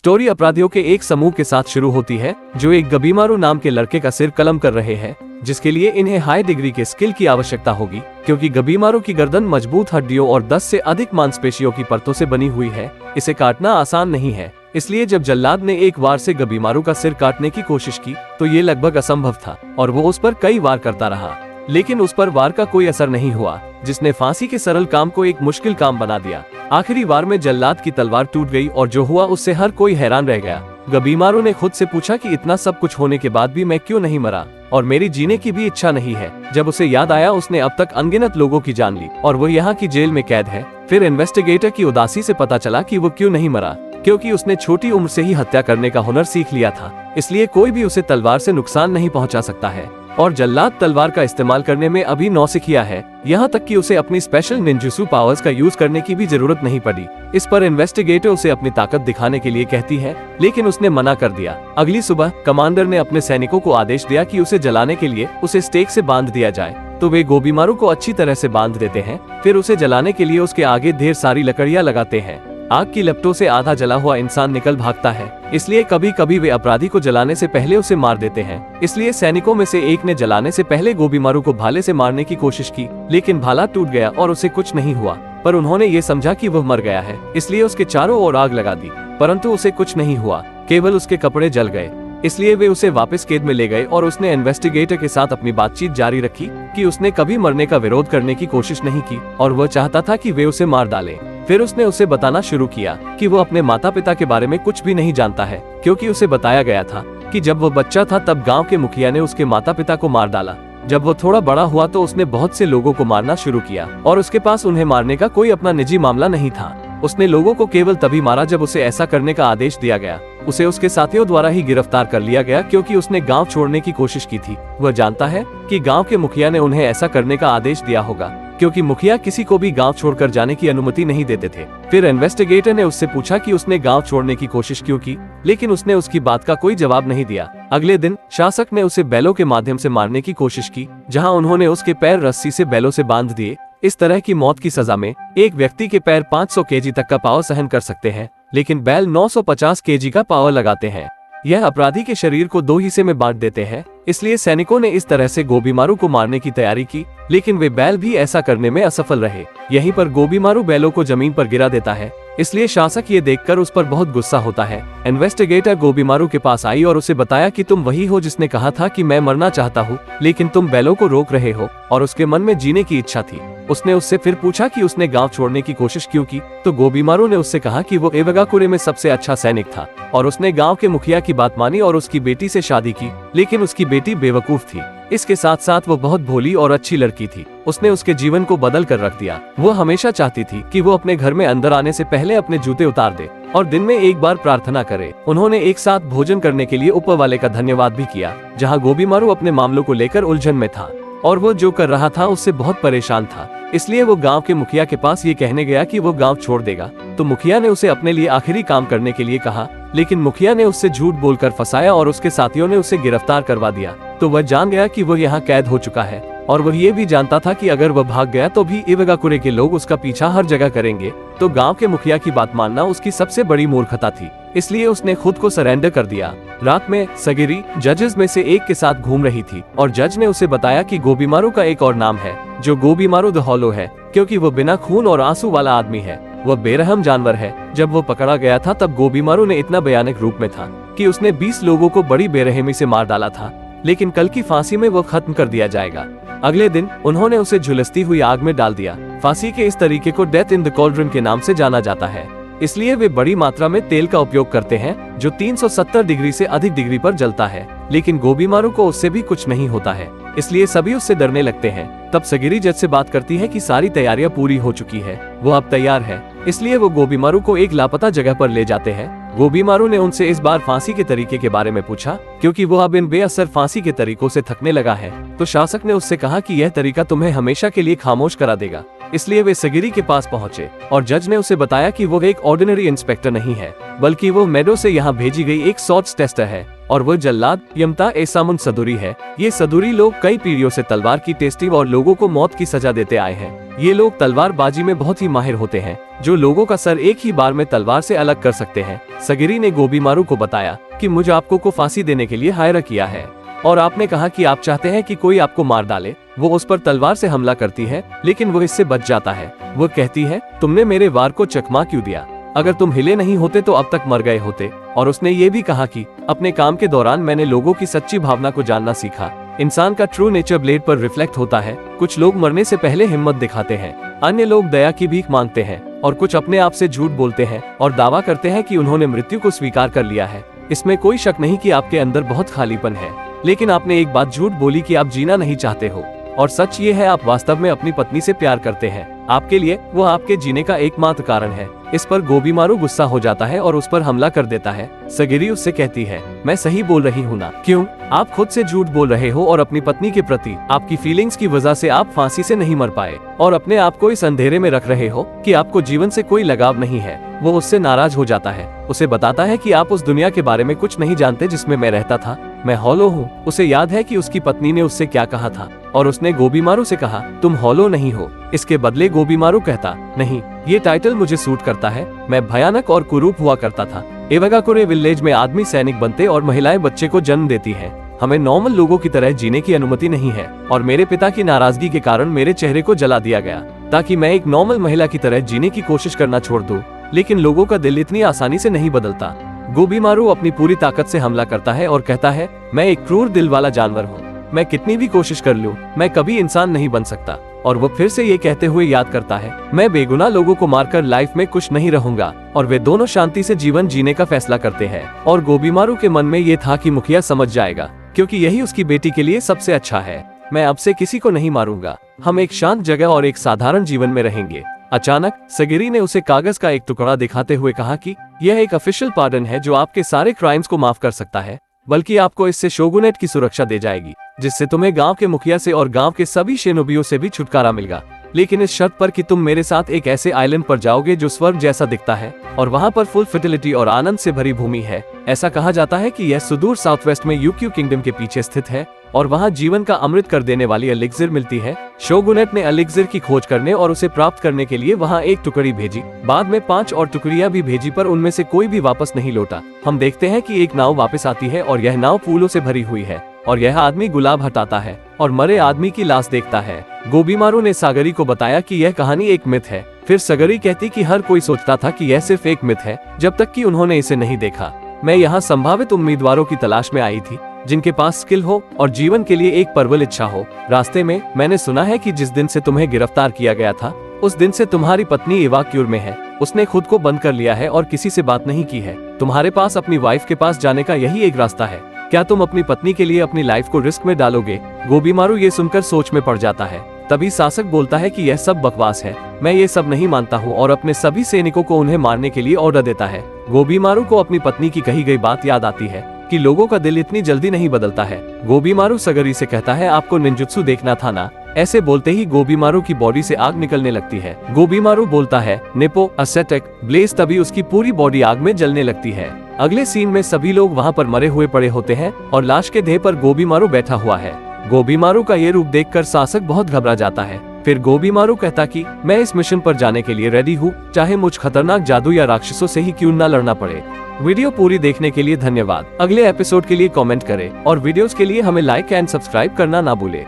Story अपराधियों के एक समूह के साथ शुरू होती है जो एक गबीमारू नाम के लड़के का सिर कलम कर रहे हैं, जिसके लिए इन्हें हाई डिग्री के स्किल की आवश्यकता होगी, क्योंकि गबीमारू की गर्दन मजबूत हड्डियों और 10 से अधिक मांसपेशियों की परतों से बनी हुई है। इसे काटना आसान नहीं है, इसलिए जब जल्लाद ने एक बार से गबीमारू का सिर काटने की कोशिश की तो ये लगभग असंभव था और वो उस पर कई वार करता रहा, लेकिन उस पर वार का कोई असर नहीं हुआ, जिसने फांसी के सरल काम को एक मुश्किल काम बना दिया। आखिरी वार में जल्लाद की तलवार टूट गई और जो हुआ उससे हर कोई हैरान रह गया। गबीमारू ने खुद से पूछा कि इतना सब कुछ होने के बाद भी मैं क्यों नहीं मरा और मेरी जीने की भी इच्छा नहीं है। जब उसे याद आया उसने अब तक अनगिनत लोगों की जान ली और वो यहाँ की जेल में कैद है। फिर इन्वेस्टिगेटर की उदासी से पता चला कि वो क्यों नहीं मरा, क्योंकि उसने छोटी उम्र से ही हत्या करने का हुनर सीख लिया था, इसलिए कोई भी उसे तलवार से नुकसान नहीं पहुंचा सकता है। और जल्लाद तलवार का इस्तेमाल करने में अभी नौसिखिया है, यहाँ तक कि उसे अपनी स्पेशल निंजुत्सु पावर्स का यूज करने की भी जरूरत नहीं पड़ी। इस पर इन्वेस्टिगेटर उसे अपनी ताकत दिखाने के लिए कहती है, लेकिन उसने मना कर दिया। अगली सुबह कमांडर ने अपने सैनिकों को आदेश दिया कि उसे जलाने के लिए उसे स्टेक से बांध दिया जाए, तो वे गोबीमारू को अच्छी तरह से बांध देते हैं। फिर उसे जलाने के लिए उसके आगे ढेर सारी लकड़ियां लगाते हैं। आग की लपटों से आधा जला हुआ इंसान निकल भागता है, इसलिए कभी कभी वे अपराधी को जलाने से पहले उसे मार देते हैं। इसलिए सैनिकों में से एक ने जलाने से पहले गोबीमारू को भाले से मारने की कोशिश की, लेकिन भाला टूट गया और उसे कुछ नहीं हुआ। पर उन्होंने ये समझा कि वह मर गया है, इसलिए उसके चारों ओर आग लगा दी, परंतु उसे कुछ नहीं हुआ, केवल उसके कपड़े जल गए। इसलिए वे उसे वापस कैद में ले गए और उसने इन्वेस्टिगेटर के साथ अपनी बातचीत जारी रखी कि उसने कभी मरने का विरोध करने की कोशिश नहीं की और वह चाहता था कि वे उसे मार डालें। फिर उसने उसे बताना शुरू किया कि वो अपने माता पिता के बारे में कुछ भी नहीं जानता है, क्योंकि उसे बताया गया था कि जब वो बच्चा था तब गांव के मुखिया ने उसके माता पिता को मार डाला। जब वो थोड़ा बड़ा हुआ तो उसने बहुत से लोगों को मारना शुरू किया और उसके पास उन्हें मारने का कोई अपना निजी मामला नहीं था। उसने लोगों को केवल तभी मारा जब उसे ऐसा करने का आदेश दिया गया। उसे उसके साथियों द्वारा ही गिरफ्तार कर लिया गया, क्योंकि उसने गांव छोड़ने की कोशिश की थी। वह जानता है कि गांव के मुखिया ने उन्हें ऐसा करने का आदेश दिया होगा, क्योंकि मुखिया किसी को भी गांव छोड़कर जाने की अनुमति नहीं देते थे। फिर इन्वेस्टिगेटर ने उससे पूछा कि उसने गांव छोड़ने की कोशिश क्यों की, लेकिन उसने उसकी बात का कोई जवाब नहीं दिया। अगले दिन शासक ने उसे बैलों के माध्यम से मारने की कोशिश की, जहां उन्होंने उसके पैर रस्सी से बैलों से बांध दिए। इस तरह की मौत की सजा में एक व्यक्ति के पैर 500 केजी तक का पावर सहन कर सकते हैं, लेकिन बैल 950 केजी का पावर लगाते हैं। यह अपराधी के शरीर को 2 हिस्से में बांट देते हैं, इसलिए सैनिकों ने इस तरह से गोबीमारू को मारने की तैयारी की, लेकिन वे बैल भी ऐसा करने में असफल रहे। यहीं पर गोबीमारू बैलों को जमीन पर गिरा देता है, इसलिए शासक ये देखकर उस पर बहुत गुस्सा होता है। इन्वेस्टिगेटर गोबीमारू के पास आई और उसे बताया कि तुम वही हो जिसने कहा था कि मैं मरना चाहता हूँ, लेकिन तुम बैलों को रोक रहे हो, और उसके मन में जीने की इच्छा थी। उसने उससे फिर पूछा कि उसने गांव छोड़ने की कोशिश क्यों की, तो गोबीमारू ने उससे कहा कि वो इवागाकुरे में सबसे अच्छा सैनिक था और उसने गांव के मुखिया की बात मानी और उसकी बेटी से शादी की, लेकिन उसकी बेटी बेवकूफ थी। इसके साथ साथ वो बहुत भोली और अच्छी लड़की थी। उसने उसके जीवन को बदल कर रख दिया। वो हमेशा चाहती थी कि वो अपने घर में अंदर आने से पहले अपने जूते उतार दे और दिन में एक बार प्रार्थना करे। उन्होंने एक साथ भोजन करने के लिए ऊपर वाले का धन्यवाद भी किया, जहाँ गोबीमारू अपने मामलों को लेकर उलझन में था और वो जो कर रहा था उससे बहुत परेशान था। इसलिए वो गांव के मुखिया के पास ये कहने गया कि वो गांव छोड़ देगा, तो मुखिया ने उसे अपने लिए आखिरी काम करने के लिए कहा, लेकिन मुखिया ने उससे झूठ बोलकर फंसाया और उसके साथियों ने उसे गिरफ्तार करवा दिया। तो वह जान गया कि वह यहाँ कैद हो चुका है और वह ये भी जानता था कि अगर वह भाग गया तो भी इवागाकुरे के लोग उसका पीछा हर जगह करेंगे। तो गांव के मुखिया की बात मानना उसकी सबसे बड़ी मूर्खता थी, इसलिए उसने खुद को सरेंडर कर दिया। रात में सगिरी जजेस में से एक के साथ घूम रही थी और जज ने उसे बताया कि गोबीमारू का एक और नाम है, जो गोबीमारू द हॉलो है, क्योंकि वो बिना खून और आंसू वाला आदमी है। वह बेरहम जानवर है। जब वो पकड़ा गया था तब गोबीमारू ने इतना भयानक रूप में था कि उसने 20 लोगों को बड़ी बेरहमी से मार डाला था, लेकिन कल की फांसी में वो खत्म कर दिया जाएगा। अगले दिन उन्होंने उसे झुलसती हुई आग में डाल दिया। फांसी के इस तरीके को डेथ इन द कॉल्ड्रन के नाम से जाना जाता है, इसलिए वे बड़ी मात्रा में तेल का उपयोग करते हैं जो 370 डिग्री से अधिक डिग्री पर जलता है, लेकिन गोबीमारू को उससे भी कुछ नहीं होता है, इसलिए सभी उससे डरने लगते हैं। तब सगिरी जज से बात करती है कि सारी तैयारियां पूरी हो चुकी है, वो अब तैयार है। इसलिए वो गोबीमारू को एक लापता जगह पर ले जाते हैं। गोबीमारू ने उनसे इस बार फांसी के तरीके के बारे में पूछा, क्योंकि वो अब इन बेअसर फांसी के तरीकों से थकने लगा है। तो शासक ने उससे कहा कि यह तरीका तुम्हें हमेशा के लिए खामोश करा देगा। इसलिए वे सगिरी के पास पहुंचे और जज ने उसे बताया कि वो एक ऑर्डिनरी इंस्पेक्टर नहीं है, बल्कि वो मेडो से यहाँ भेजी गई एक सॉर्ट्स टेस्टर है और वो जल्लाद यमता एसामुन सदुरी है। ये सदुरी लोग कई पीढ़ियों से तलवार की टेस्टिंग और लोगों को मौत की सजा देते आए हैं। ये लोग तलवारबाजी में बहुत ही माहिर होते हैं, जो लोगों का सर एक ही बार में तलवार से अलग कर सकते हैं। सगिरी ने गोबीमारू को बताया कि मुझे आपको को फांसी देने के लिए हायर किया है और आपने कहा कि आप चाहते हैं कि कोई आपको मार डाले। वो उस पर तलवार से हमला करती है, लेकिन वो इससे बच जाता है। वो कहती है, तुमने मेरे वार को चकमा क्यों दिया? अगर तुम हिले नहीं होते तो अब तक मर गए होते। और उसने ये भी कहा कि अपने काम के दौरान मैंने लोगों की सच्ची भावना को जानना सीखा। इंसान का ट्रू नेचर ब्लेड पर रिफ्लेक्ट होता है। कुछ लोग मरने से पहले हिम्मत दिखाते हैं, अन्य लोग दया की भीख मांगते हैं और कुछ अपने आप से झूठ बोलते हैं और दावा करते हैं कि उन्होंने मृत्यु को स्वीकार कर लिया है। इसमें कोई शक नहीं कि आपके अंदर बहुत खालीपन है, लेकिन आपने एक बात झूठ बोली कि आप जीना नहीं चाहते हो। और सच ये है, आप वास्तव में अपनी पत्नी से प्यार करते हैं। आपके लिए वो आपके जीने का एकमात्र कारण है। इस पर गोबीमारू गुस्सा हो जाता है और उस पर हमला कर देता है। सगिरी उससे कहती है, मैं सही बोल रही हूँ ना? क्यों? आप खुद से झूठ बोल रहे हो और अपनी पत्नी के प्रति आपकी फीलिंग्स की वजह से आप फांसी से नहीं मर पाए और अपने आप को इस अंधेरे में रख रहे हो कि आपको जीवन से कोई लगाव नहीं है। वो उससे नाराज हो जाता है, उसे बताता है कि आप उस दुनिया के बारे में कुछ नहीं जानते जिसमें मैं रहता था। मैं हॉलो हूँ। उसे याद है कि उसकी पत्नी ने उससे क्या कहा था और उसने गोबीमारू से कहा, तुम हॉलो नहीं हो। इसके बदले गोबीमारू कहता, नहीं, ये टाइटल मुझे सूट करता है। मैं भयानक और कुरूप हुआ करता था। इवागाकुरे विलेज में आदमी सैनिक बनते और महिलाएं बच्चे को जन्म देती हैं। हमें नॉर्मल लोगों की तरह जीने की अनुमति नहीं है और मेरे पिता की नाराजगी के कारण मेरे चेहरे को जला दिया गया ताकि मैं एक नॉर्मल महिला की तरह जीने की कोशिश करना छोड़ दूं। लेकिन लोगों का दिल इतनी आसानी से नहीं बदलता। गोबीमारू अपनी पूरी ताकत से हमला करता है और कहता है, मैं एक क्रूर दिल वाला जानवर हूँ। मैं कितनी भी कोशिश कर लूं, मैं कभी इंसान नहीं बन सकता। और वो फिर से ये कहते हुए याद करता है, मैं बेगुनाह लोगों को मारकर लाइफ में खुश नहीं रहूंगा। और वे दोनों शांति से जीवन जीने का फैसला करते हैं। और गोबीमारू के मन में ये था कि मुखिया समझ जाएगा, क्योंकि यही उसकी बेटी के लिए सबसे अच्छा है। मैं अब से किसी को नहीं मारूंगा। हम एक शांत जगह और एक साधारण जीवन में रहेंगे। अचानक सगिरी ने उसे कागज का एक टुकड़ा दिखाते हुए कहा कि यह एक ऑफिशियल पार्डन है जो आपके सारे क्राइम्स को माफ कर सकता है, बल्कि आपको इससे शोगुनेट की सुरक्षा दे जाएगी, जिससे तुम्हें गांव के मुखिया से और गांव के सभी शिनोबियों से भी छुटकारा मिलेगा। लेकिन इस शर्त पर कि तुम मेरे साथ एक ऐसे आइलैंड पर जाओगे जो स्वर्ग जैसा दिखता है और वहां पर फुल फर्टिलिटी और आनंद से भरी भूमि है। ऐसा कहा जाता है कि यह सुदूर साउथ वेस्ट में यूक्यू किंगडम के पीछे स्थित है और वहां जीवन का अमृत कर देने वाली एलिक्सिर मिलती है। शोगुनेट ने एलिक्सिर की खोज करने और उसे प्राप्त करने के लिए वहां एक टुकड़ी भेजी। बाद में 5 और टुकड़ियां भी भेजी, पर उनमें से कोई भी वापस नहीं लौटा। हम देखते हैं कि एक नाव वापस आती है और यह नाव फूलों से भरी हुई है और यह आदमी गुलाब हटाता है और मरे आदमी की लाश देखता है। गोबीमारू ने सागरी को बताया कि यह कहानी एक मिथ है। फिर सगरी कहती कि हर कोई सोचता था कि यह सिर्फ एक मिथ है जब तक कि उन्होंने इसे नहीं देखा। मैं यहाँ संभावित उम्मीदवारों की तलाश में आई थी जिनके पास स्किल हो और जीवन के लिए एक प्रबल इच्छा हो। रास्ते में मैंने सुना है कि जिस दिन से तुम्हें गिरफ्तार किया गया था उस दिन से तुम्हारी पत्नी इवाक्यूर में है। उसने खुद को बंद कर लिया है और किसी से बात नहीं की है। तुम्हारे पास अपनी वाइफ के पास जाने का यही एक रास्ता है। क्या तुम अपनी पत्नी के लिए अपनी लाइफ को रिस्क में डालोगे? गोबीमारू ये सुनकर सोच में पड़ जाता है। तभी शासक बोलता है कि यह सब बकवास है, मैं ये सब नहीं मानता हूँ और अपने सभी सैनिकों को उन्हें मारने के लिए ऑर्डर देता है। गोबीमारू को अपनी पत्नी की कही गई बात याद आती है कि लोगों का दिल इतनी जल्दी नहीं बदलता है। गोबीमारू सगरी से कहता है, आपको निंजुत्सु देखना था ना? ऐसे बोलते ही गोबीमारू की बॉडी से आग निकलने लगती है। गोबीमारू बोलता है, नेपो असेटेक ब्लेज। तभी उसकी पूरी बॉडी आग में जलने लगती है। अगले सीन में सभी लोग वहाँ पर मरे हुए पड़े होते हैं और लाश के देह पर गोबीमारू बैठा हुआ है। गोबीमारू का ये रूप देखकर शासक बहुत घबरा जाता है। फिर गोबीमारू कहता कि मैं इस मिशन पर जाने के लिए रेडी हूँ, चाहे मुझ खतरनाक जादू या राक्षसों से ही क्यों ना लड़ना पड़े। वीडियो पूरी देखने के लिए धन्यवाद। अगले एपिसोड के लिए कमेंट करें और वीडियोस के लिए हमें लाइक एंड सब्सक्राइब करना ना भूलें।